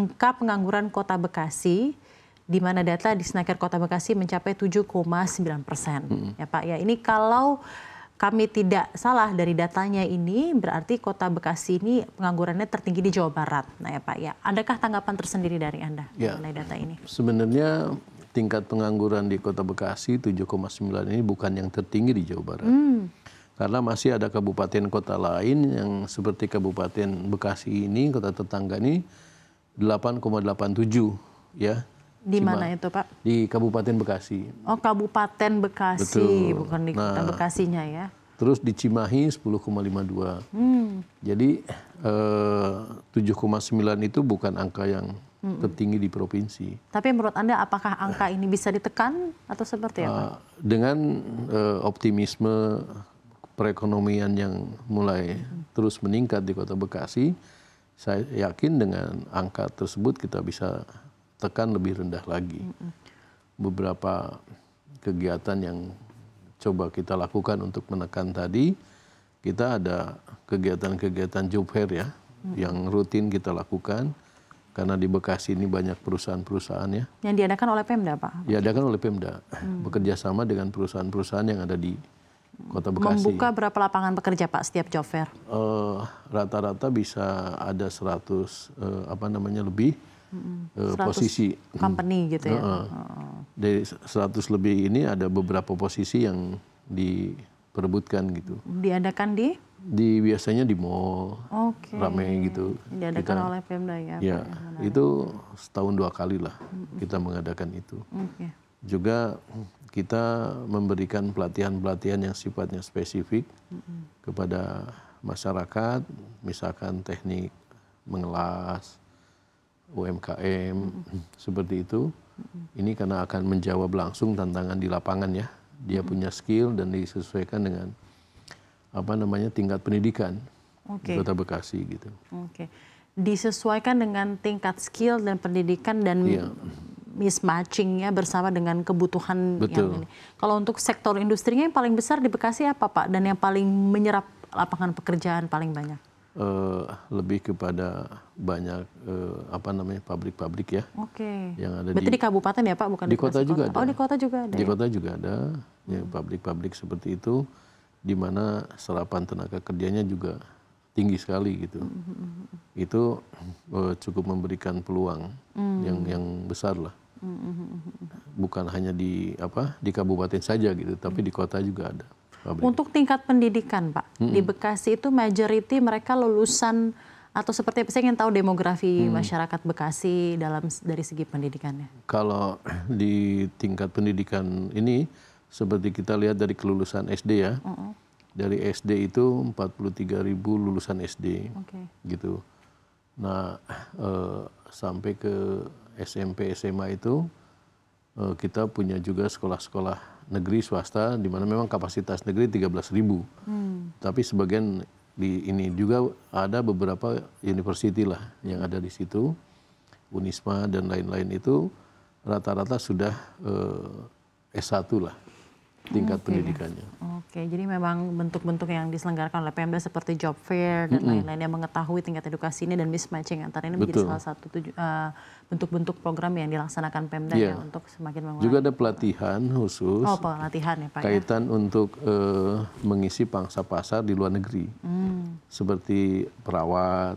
angka pengangguran Kota Bekasi, di mana data di Snaker Kota Bekasi mencapai 7,9%. Ya Pak, ya ini kalau kami tidak salah dari datanya ini, berarti Kota Bekasi ini penganggurannya tertinggi di Jawa Barat. Nah ya Pak, ya adakah tanggapan tersendiri dari Anda mengenai data ini? Sebenarnya tingkat pengangguran di Kota Bekasi 7,9 ini bukan yang tertinggi di Jawa Barat. Karena masih ada kabupaten kota lain yang seperti Kabupaten Bekasi ini, kota tetangga ini 8,87 ya. Di mana itu Pak? Di Kabupaten Bekasi. Oh Kabupaten Bekasi, betul. bukan di Kota Bekasinya ya. Terus di Cimahi 10,52. Jadi 7,9 itu bukan angka yang tertinggi di provinsi. Tapi menurut Anda apakah angka ini bisa ditekan atau seperti apa? Dengan optimisme perekonomian yang mulai terus meningkat di Kota Bekasi, saya yakin dengan angka tersebut kita bisa tekan lebih rendah lagi. Beberapa kegiatan yang coba kita lakukan untuk menekan tadi, kita ada kegiatan-kegiatan job fair ya, yang rutin kita lakukan. Karena di Bekasi ini banyak perusahaan-perusahaan ya. Yang diadakan oleh Pemda Pak? Diadakan oleh Pemda, bekerja sama dengan perusahaan-perusahaan yang ada di Kota Bekasi. Membuka berapa lapangan pekerja Pak setiap job fair? Rata-rata bisa ada 100 lebih 100 posisi. Company gitu ya? Dari 100 lebih ini ada beberapa posisi yang diperebutkan gitu. Diadakan biasanya di mall, ramai gitu. Diadakan oleh Pemda ya? Ya, itu setahun 2 kali lah kita mengadakan itu. Juga kita memberikan pelatihan-pelatihan yang sifatnya spesifik kepada masyarakat, misalkan teknik mengelas, UMKM, seperti itu. Ini karena akan menjawab langsung tantangan di lapangan ya. Dia punya skill dan disesuaikan dengan tingkat pendidikan di Kota Bekasi gitu. Disesuaikan dengan tingkat skill dan pendidikan dan mismatchingnya bersama dengan kebutuhan yang ini. Kalau untuk sektor industrinya yang paling besar di Bekasi apa Pak? Dan yang paling menyerap lapangan pekerjaan paling banyak? Lebih kepada banyak pabrik-pabrik ya. Yang ada berarti di kabupaten ya Pak, bukan di kota juga ada. Oh di kota juga ada. Di kota juga ada ya, pabrik-pabrik seperti itu, di mana serapan tenaga kerjanya juga tinggi sekali gitu. Itu cukup memberikan peluang yang besar lah. Bukan hanya di kabupaten saja gitu, tapi di kota juga ada. Untuk tingkat pendidikan Pak, di Bekasi itu majority mereka lulusan atau seperti apa? Saya ingin tahu demografi masyarakat Bekasi dari segi pendidikannya. Kalau di tingkat pendidikan ini, seperti kita lihat dari kelulusan SD ya, dari SD itu 43.000 lulusan SD, gitu. Nah, sampai ke SMP, SMA itu kita punya juga sekolah-sekolah negeri swasta, di mana memang kapasitas negeri 13.000. Tapi sebagian di ini juga ada beberapa university lah yang ada di situ, Unisma dan lain-lain itu rata-rata sudah S1 lah tingkat pendidikannya. Jadi memang bentuk-bentuk yang diselenggarakan oleh Pemda seperti job fair dan lain-lain yang mengetahui tingkat edukasi ini dan mismatching antara ini menjadi salah satu bentuk-bentuk program yang dilaksanakan Pemda ya untuk semakin mengurangi. Juga ada pelatihan khusus. Pelatihan ya Pak. Kaitan untuk mengisi pangsa pasar di luar negeri. Seperti perawat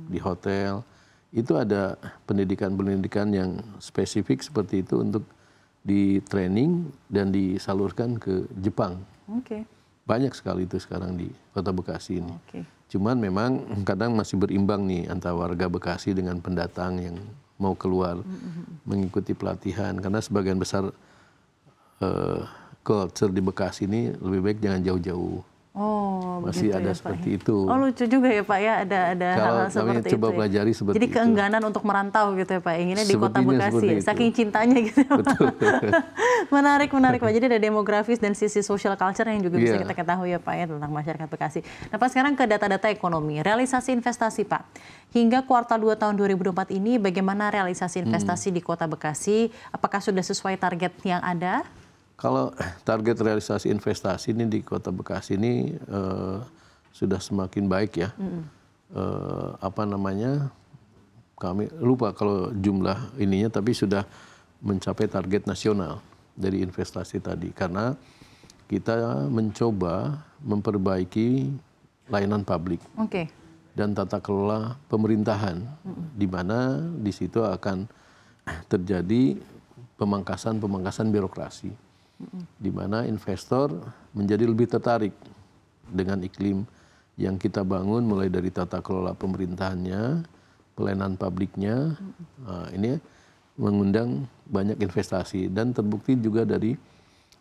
di hotel. Itu ada pendidikan-pendidikan yang spesifik seperti itu untuk di training dan disalurkan ke Jepang. Banyak sekali itu sekarang di Kota Bekasi ini. Cuman memang kadang masih berimbang nih antara warga Bekasi dengan pendatang yang mau keluar mengikuti pelatihan. Karena sebagian besar culture di Bekasi ini lebih baik jangan jauh-jauh. Masih ada ya, seperti itu. Lucu juga ya Pak ya, ada hal-hal seperti itu. Coba pelajari seperti Jadi keengganan untuk merantau gitu ya Pak, inginnya di Kota Bekasi, saking cintanya gitu ya Pak. Menarik Pak, jadi ada demografis dan sisi social culture yang juga bisa kita ketahui ya Pak ya tentang masyarakat Bekasi. Nah Pak, sekarang ke data-data ekonomi, realisasi investasi Pak. Hingga kuartal 2 tahun 2024 ini bagaimana realisasi investasi di Kota Bekasi? Apakah sudah sesuai target yang ada? Kalau target realisasi investasi ini di Kota Bekasi ini sudah semakin baik ya. kami lupa kalau jumlah ininya, tapi sudah mencapai target nasional dari investasi tadi, karena kita mencoba memperbaiki layanan publik dan tata kelola pemerintahan, di mana di situ akan terjadi pemangkasan birokrasi, di mana investor menjadi lebih tertarik dengan iklim yang kita bangun, mulai dari tata kelola pemerintahannya, pelayanan publiknya. Ini mengundang banyak investasi, dan terbukti juga dari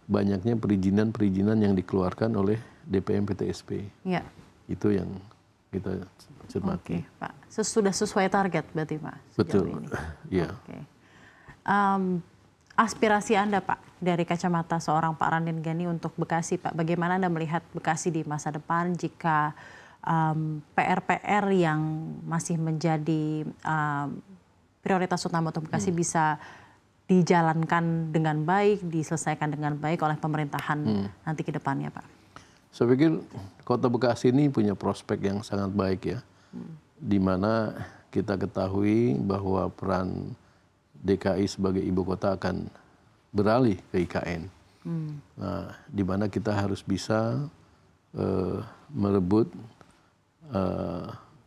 banyaknya perizinan yang dikeluarkan oleh DPM PTSP. Ya. Itu yang kita cermati. Pak. Sudah sesuai target berarti, Pak? Betul. Iya. Aspirasi Anda, Pak, dari kacamata seorang Pak Randin Ghani untuk Bekasi, Pak, bagaimana Anda melihat Bekasi di masa depan jika PR-PR yang masih menjadi prioritas utama untuk Bekasi bisa dijalankan dengan baik, diselesaikan dengan baik oleh pemerintahan nanti ke depannya, Pak? Saya pikir Kota Bekasi ini punya prospek yang sangat baik ya, di mana kita ketahui bahwa peran DKI sebagai ibu kota akan beralih ke IKN. Nah, di mana kita harus bisa merebut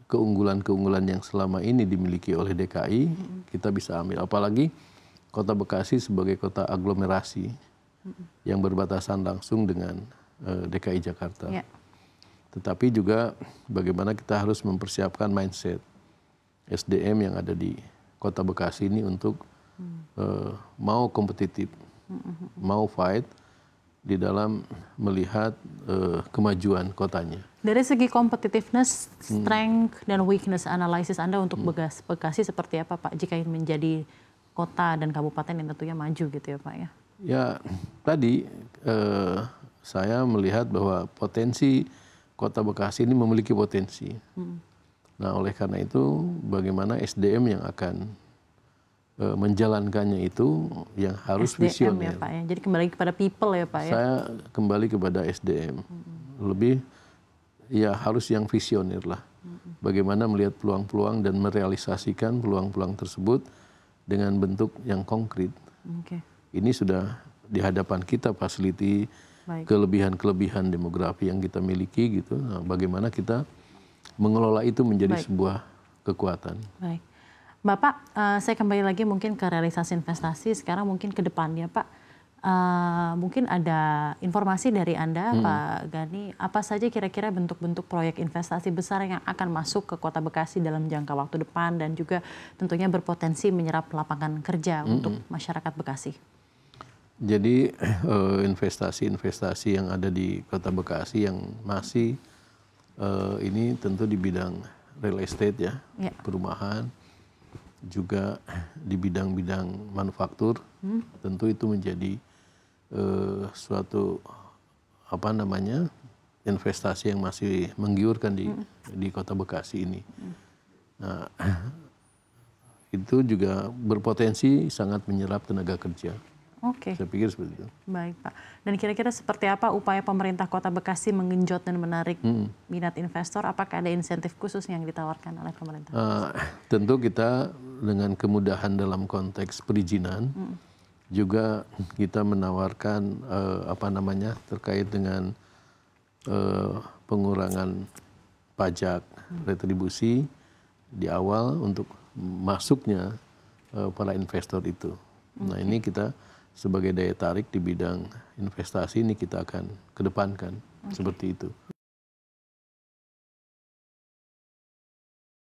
keunggulan-keunggulan yang selama ini dimiliki oleh DKI, kita bisa ambil. Apalagi Kota Bekasi sebagai kota aglomerasi yang berbatasan langsung dengan DKI Jakarta. Ya. Tetapi juga bagaimana kita harus mempersiapkan mindset SDM yang ada di Kota Bekasi ini untuk mau kompetitif, mau fight di dalam melihat kemajuan kotanya. Dari segi competitiveness, strength, dan weakness analisis Anda untuk Bekasi seperti apa, Pak, jika ingin menjadi kota dan kabupaten yang tentunya maju gitu ya, Pak ya? Ya, tadi saya melihat bahwa potensi Kota Bekasi ini memiliki potensi. Nah, oleh karena itu bagaimana SDM yang akan menjalankannya itu yang harus SDM visioner. Ya, Pak ya. Jadi kembali kepada people ya, Pak ya? Saya kembali kepada SDM. Lebih ya harus yang visioner lah. Bagaimana melihat peluang-peluang dan merealisasikan peluang-peluang tersebut dengan bentuk yang konkret. Ini sudah di hadapan kita fasiliti kelebihan-kelebihan demografi yang kita miliki gitu. Nah, bagaimana kita mengelola itu menjadi sebuah kekuatan. Baik. Bapak, saya kembali lagi mungkin ke realisasi investasi. Sekarang mungkin ke depannya, Pak. Mungkin ada informasi dari Anda, Pak Ghani, apa saja kira-kira bentuk-bentuk proyek investasi besar yang akan masuk ke Kota Bekasi dalam jangka waktu depan dan juga tentunya berpotensi menyerap lapangan kerja untuk masyarakat Bekasi? Jadi investasi-investasi yang ada di Kota Bekasi yang masih ini tentu di bidang real estate ya, perumahan, juga di bidang-bidang manufaktur, tentu itu menjadi suatu investasi yang masih menggiurkan di Kota Bekasi ini. Nah, itu juga berpotensi sangat menyerap tenaga kerja. Saya pikir seperti itu. Baik, Pak. Dan kira-kira seperti apa upaya pemerintah Kota Bekasi menggenjot dan menarik minat investor? Apakah ada insentif khusus yang ditawarkan oleh pemerintah? Tentu kita dengan kemudahan dalam konteks perizinan, juga kita menawarkan terkait dengan pengurangan pajak retribusi di awal untuk masuknya para investor itu. Nah, ini kita sebagai daya tarik di bidang investasi ini kita akan kedepankan seperti itu.